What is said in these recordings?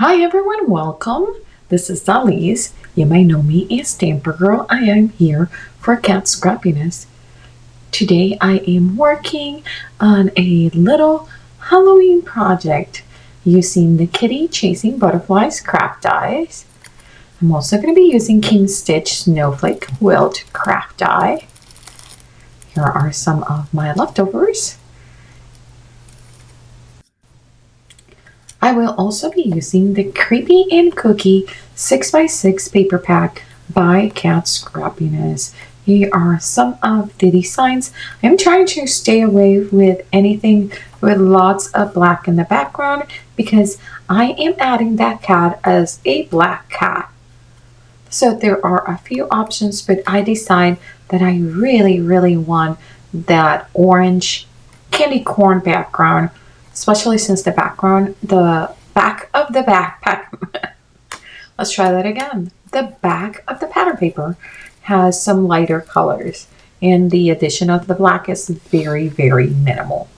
Hi everyone, welcome. This is Alice. You may know me as Stamprgrl. I am here for Cat Scrappiness. Today I am working on a little Halloween project using the Kitty Chasing Butterflies craft dies. I'm also going to be using King Stitch Snowflake Quilt craft die. Here are some of my leftovers. I will also be using the Creepy and Cookie 6x6 paper pack by Cat Scrappiness. Here are some of the designs. I'm trying to stay away with anything with lots of black in the background because I am adding that cat as a black cat. So there are a few options, but I decide that I really want that orange candy corn background, especially since the back of the backpack, let's try that again. The back of the pattern paper has some lighter colors and the addition of the black is very minimal.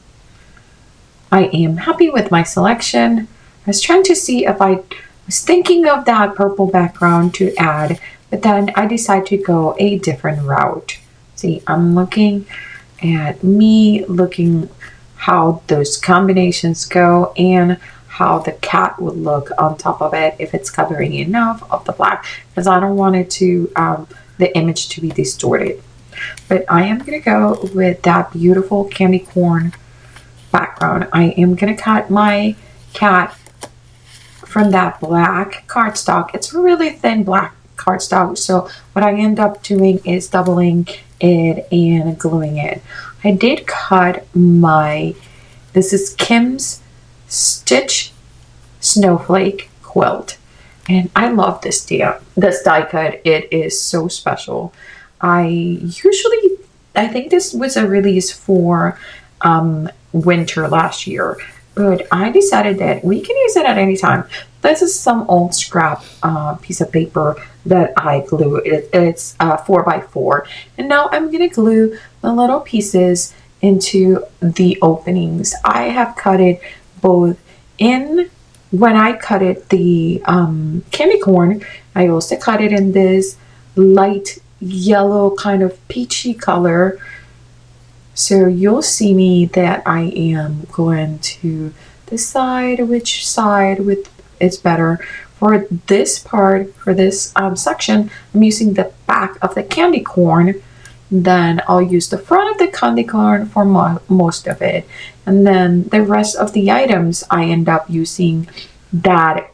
I am happy with my selection. I was trying to see if I was thinking of that purple background to add, but then I decided to go a different route. See, I'm looking at how those combinations go and how the cat would look on top of it if it's covering enough of the black, because I don't want it to the image to be distorted. But I am going to go with that beautiful candy corn background. I am going to cut my cat from that black cardstock. It's really thin black cardstock, so what I end up doing is doubling it and gluing it. I did cut this is Kim's Stitch Snowflake Quilt, and I love this die cut. It is so special. I think this was a release for winter last year, but I decided that we can use it at any time. This is some old scrap piece of paper that I glue. It's 4x4, and now I'm gonna glue the little pieces into the openings. I have cut it both in when I cut it the candy corn. I also cut it in this light yellow kind of peachy color. So you'll see me that I am going to decide which side is better. For this part, for this section, I'm using the back of the candy corn. Then I'll use the front of the candy corn for most of it. And then the rest of the items, I end up using that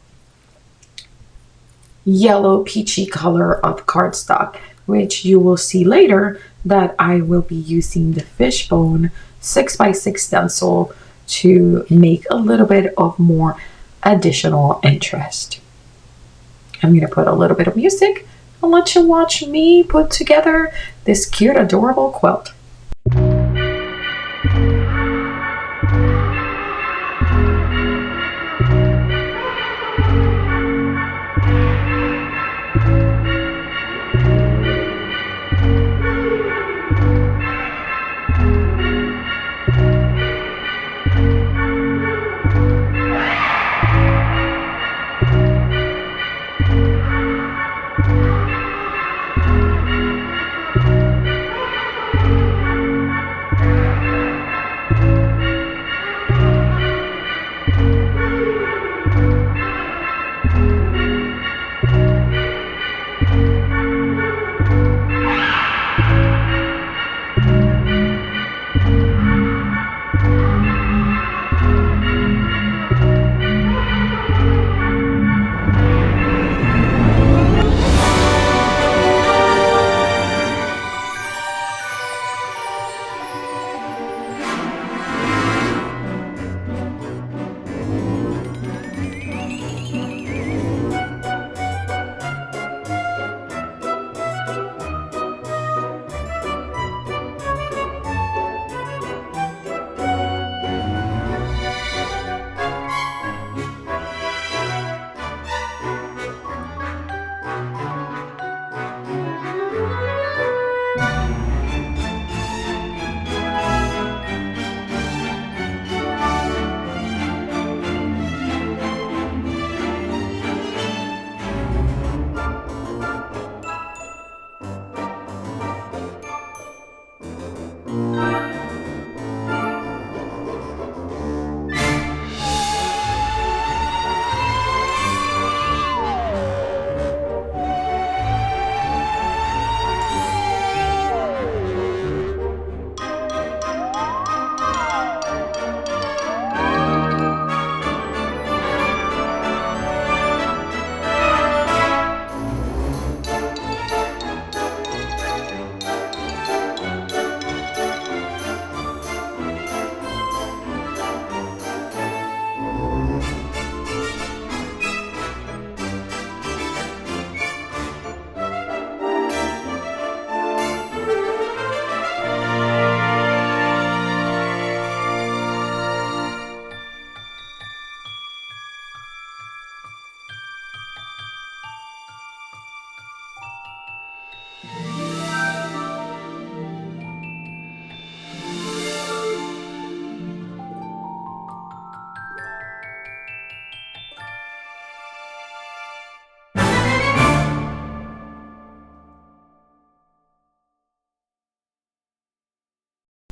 yellow peachy color of cardstock, which you will see later that I will be using the fishbone 6x6 stencil to make a little bit of more additional interest. I'm going to put a little bit of music and let you watch me put together this cute, adorable quilt.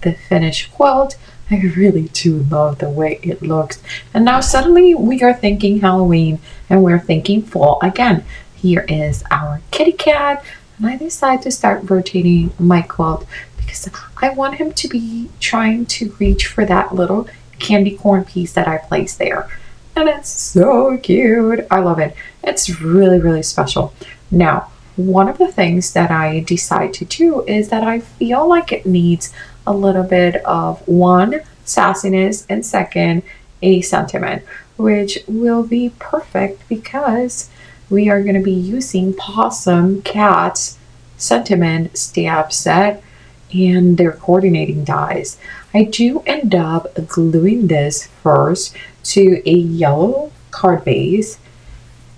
the finished quilt. I really do love the way it looks. And now suddenly we are thinking Halloween and we're thinking fall again. Here is our kitty cat. And I decided to start rotating my quilt because I want him to be trying to reach for that little candy corn piece that I placed there. And it's so cute. I love it. It's really, really special. Now, one of the things that I decide to do is that I feel like it needs a little bit of one, sassiness, and second, a sentiment, which will be perfect because we are going to be using Possum Cat's sentiment stamp set and their coordinating dies. I do end up gluing this first to a yellow card base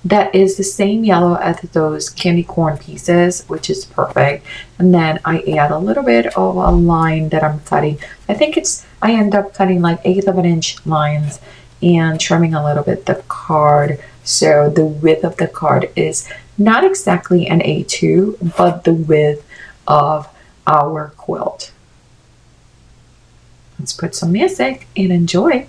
that is the same yellow as those candy corn pieces, which is perfect. And then I add a little bit of a line that I'm cutting. I end up cutting like 1/8 of an inch lines and trimming a little bit the card. So the width of the card is not exactly an A2, but the width of our quilt. Let's put some music and enjoy.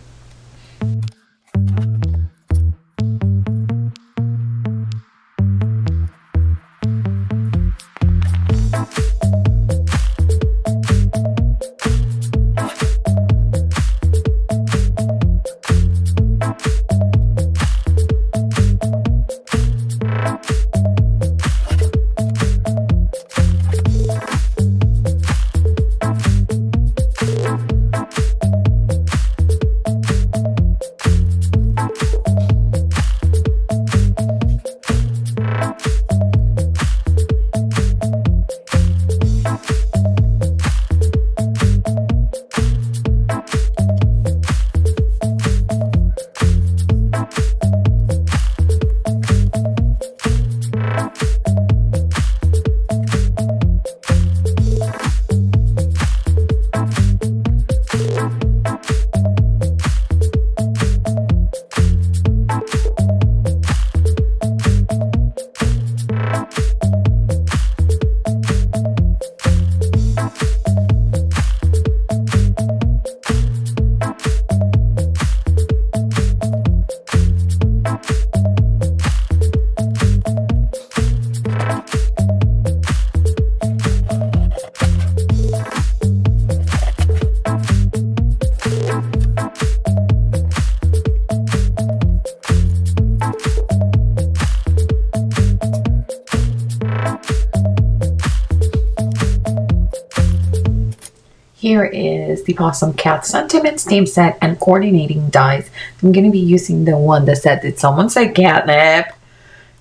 Here is the Possum Cat Sentiment Stamp Set and Coordinating Dies. I'm going to be using the one that said, did someone say catnip?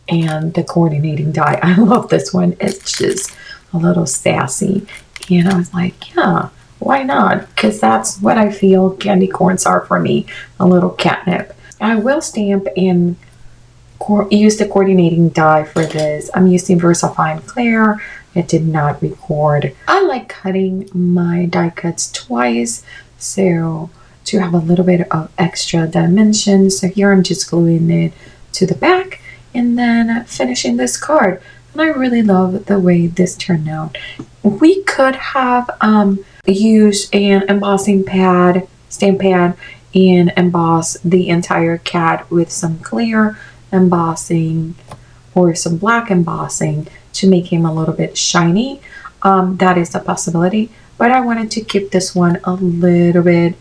And the coordinating die. I love this one. It's just a little sassy. And I was like, yeah, why not? Because that's what I feel candy corns are for me, a little catnip. I will stamp and use the coordinating die for this. I'm using VersaFine Clear. It did not record. I like cutting my die cuts twice, so to have a little bit of extra dimension. So here I'm just gluing it to the back and then finishing this card. And I really love the way this turned out. We could have used an embossing pad, stamp pad, and emboss the entire cat with some clear embossing or some black embossing to make him a little bit shiny. That is a possibility, but I wanted to keep this one a little bit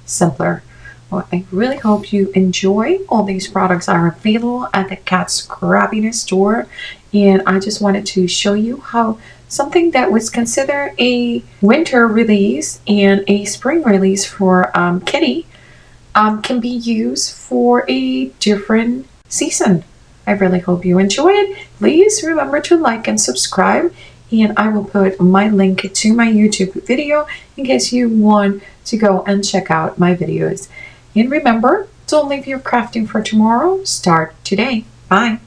simpler. Well, I really hope you enjoy. All these products are available at the Cat Scrappiness store, and I just wanted to show you how something that was considered a winter release and a spring release for Kitty can be used for a different season. I really hope you enjoy it. Please remember to like and subscribe, and I will put my link to my YouTube video in case you want to go and check out my videos. And remember, don't leave your crafting for tomorrow. Start today. Bye.